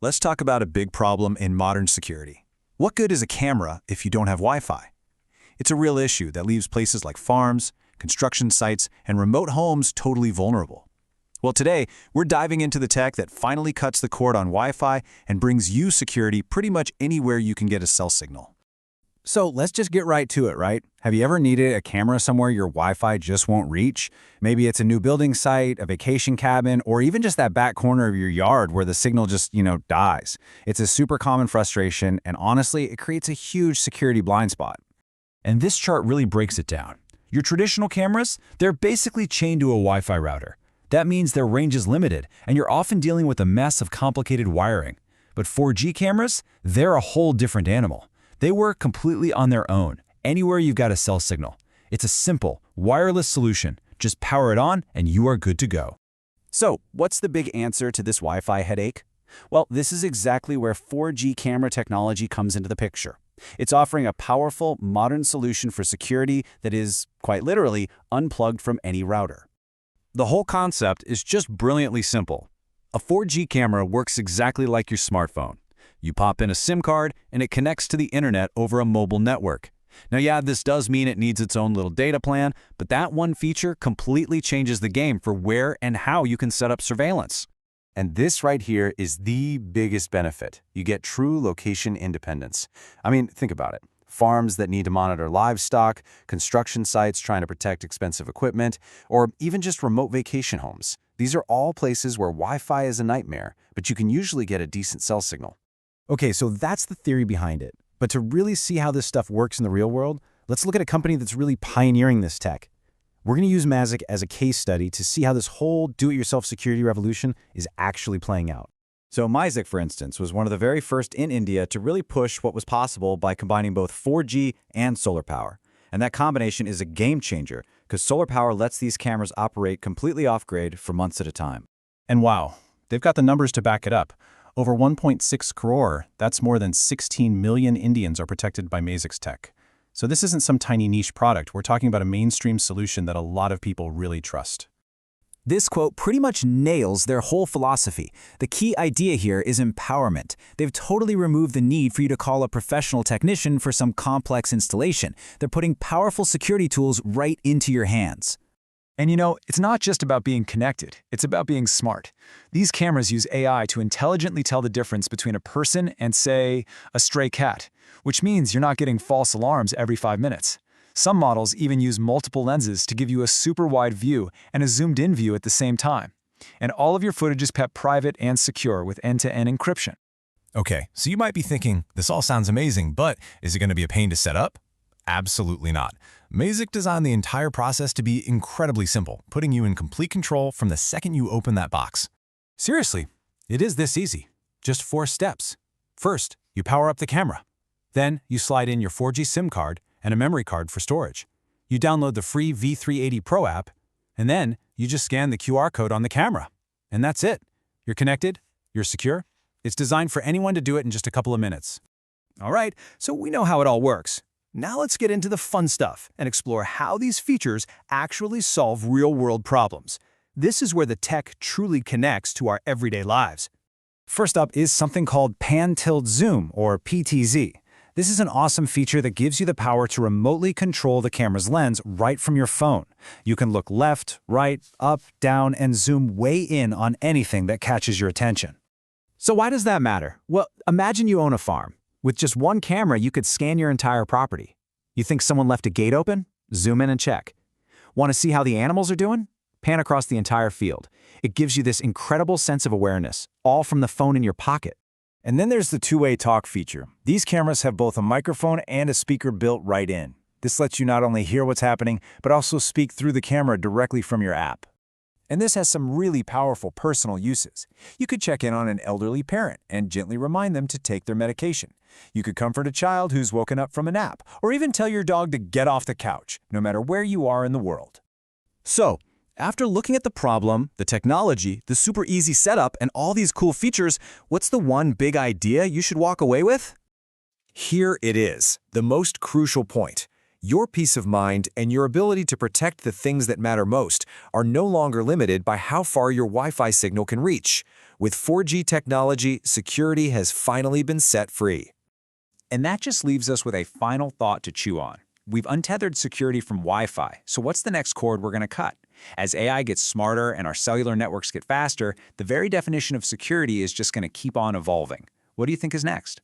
Let's talk about a big problem in modern security. What good is a camera if you don't have Wi-Fi? It's a real issue that leaves places like farms, construction sites, and remote homes totally vulnerable. Well, today, we're diving into the tech that finally cuts the cord on Wi-Fi and brings you security pretty much anywhere you can get a cell signal. So let's just get right to it, right? Have you ever needed a camera somewhere your Wi-Fi just won't reach? Maybe it's a new building site, a vacation cabin, or even just that back corner of your yard where the signal just, dies. It's a super common frustration, and honestly, it creates a huge security blind spot. And this chart really breaks it down. Your traditional cameras, they're basically chained to a Wi-Fi router. That means their range is limited, and you're often dealing with a mess of complicated wiring. But 4G cameras, they're a whole different animal. They work completely on their own, anywhere you've got a cell signal. It's a simple, wireless solution. Just power it on and you are good to go. So, what's the big answer to this Wi-Fi headache? Well, this is exactly where 4G camera technology comes into the picture. It's offering a powerful, modern solution for security that is, quite literally, unplugged from any router. The whole concept is just brilliantly simple. A 4G camera works exactly like your smartphone. You pop in a SIM card, and it connects to the internet over a mobile network. Now, yeah, this does mean it needs its own little data plan, but that one feature completely changes the game for where and how you can set up surveillance. And this right here is the biggest benefit. You get true location independence. I mean, think about it. Farms that need to monitor livestock, construction sites trying to protect expensive equipment, or even just remote vacation homes. These are all places where Wi-Fi is a nightmare, but you can usually get a decent cell signal. Okay, so that's the theory behind it. But to really see how this stuff works in the real world, let's look at a company that's really pioneering this tech. We're going to use Maizic as a case study to see how this whole do-it-yourself security revolution is actually playing out. So Maizic, for instance, was one of the very first in India to really push what was possible by combining both 4G and solar power. And that combination is a game changer because solar power lets these cameras operate completely off-grid for months at a time. And wow, they've got the numbers to back it up. Over 1.6 crore, that's more than 16 million Indians are protected by Maizic's tech. So this isn't some tiny niche product. We're talking about a mainstream solution that a lot of people really trust. This quote pretty much nails their whole philosophy. The key idea here is empowerment. They've totally removed the need for you to call a professional technician for some complex installation. They're putting powerful security tools right into your hands. And it's not just about being connected, it's about being smart. These cameras use AI to intelligently tell the difference between a person and, say, a stray cat, which means you're not getting false alarms every 5 minutes. Some models even use multiple lenses to give you a super wide view and a zoomed-in view at the same time. And all of your footage is kept private and secure with end-to-end encryption. Okay, so you might be thinking, this all sounds amazing, but is it going to be a pain to set up? Absolutely not. Maizic designed the entire process to be incredibly simple, putting you in complete control from the second you open that box. Seriously, it is this easy. Just 4 steps. First, you power up the camera. Then, you slide in your 4G SIM card and a memory card for storage. You download the free V380 Pro app, and then you just scan the QR code on the camera. And that's it. You're connected, you're secure. It's designed for anyone to do it in just a couple of minutes. All right, so we know how it all works. Now let's get into the fun stuff and explore how these features actually solve real-world problems. This is where the tech truly connects to our everyday lives. First up is something called Pan-Tilt-Zoom, or PTZ. This is an awesome feature that gives you the power to remotely control the camera's lens right from your phone. You can look left, right, up, down, and zoom way in on anything that catches your attention. So why does that matter? Well, imagine you own a farm. With just one camera, you could scan your entire property. You think someone left a gate open? Zoom in and check. Want to see how the animals are doing? Pan across the entire field. It gives you this incredible sense of awareness, all from the phone in your pocket. And then there's the two-way talk feature. These cameras have both a microphone and a speaker built right in. This lets you not only hear what's happening, but also speak through the camera directly from your app. And this has some really powerful personal uses. You could check in on an elderly parent and gently remind them to take their medication. You could comfort a child who's woken up from a nap, or even tell your dog to get off the couch, no matter where you are in the world. So, after looking at the problem, the technology, the super easy setup, and all these cool features, what's the one big idea you should walk away with? Here it is, the most crucial point. Your peace of mind and your ability to protect the things that matter most are no longer limited by how far your Wi-Fi signal can reach. With 4G technology, security has finally been set free. And that just leaves us with a final thought to chew on. We've untethered security from Wi-Fi, so what's the next cord we're going to cut? As AI gets smarter and our cellular networks get faster, the very definition of security is just going to keep on evolving. What do you think is next?